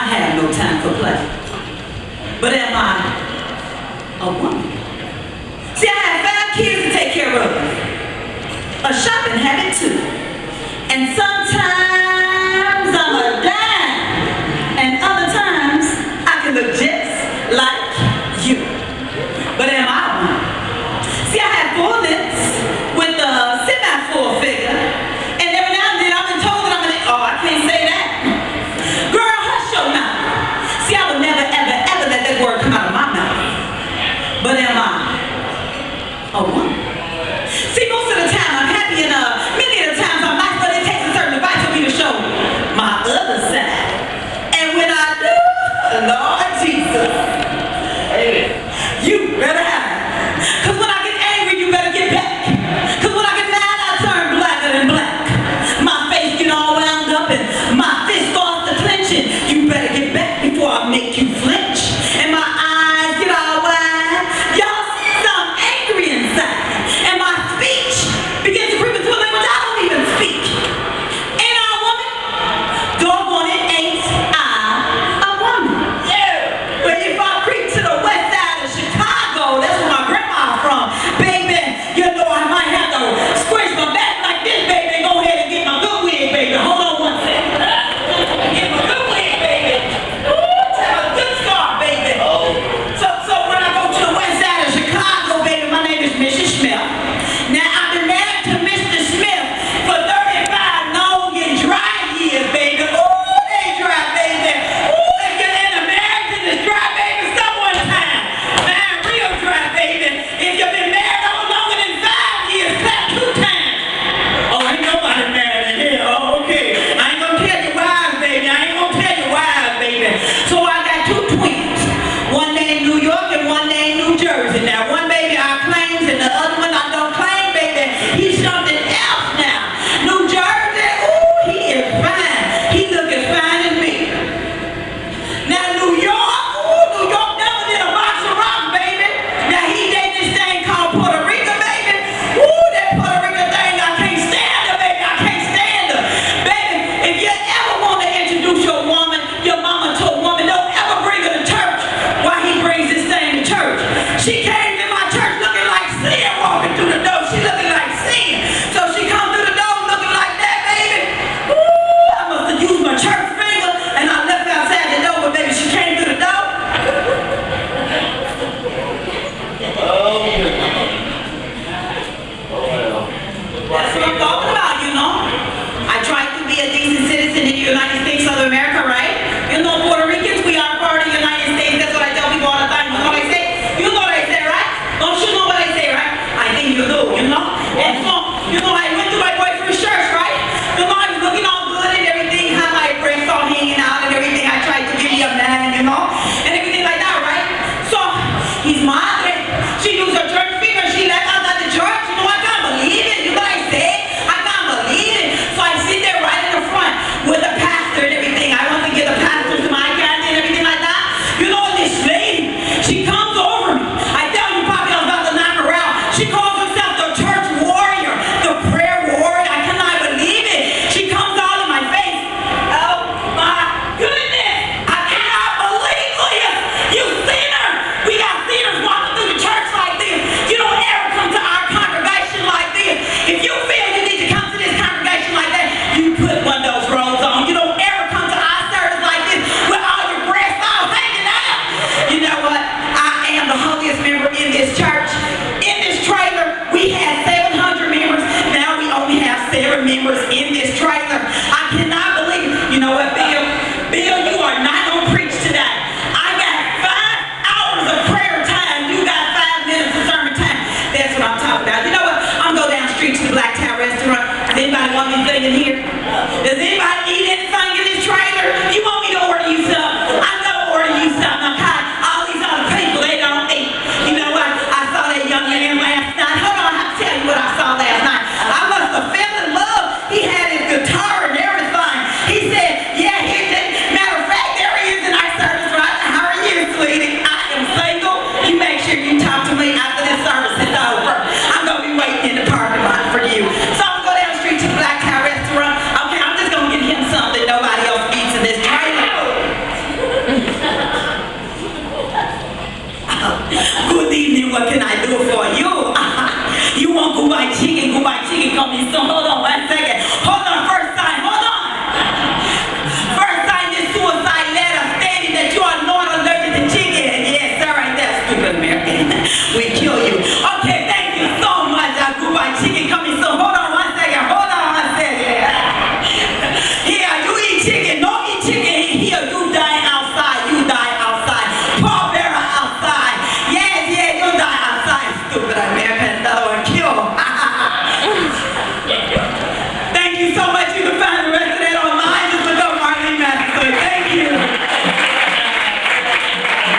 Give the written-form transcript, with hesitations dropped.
I have no time for play. But am I a woman? See, I have 5 kids to take care of. A shopping habit too. And sometimes I'm a dime. And other times I can look just like you. But am I a woman? See, I have 4 lips with a semi-full figure. And every now and then I've been told that I'm I can't say that. Girl, hush your mouth. See, I would never, ever, ever let that word come out of my mouth. But am I a woman?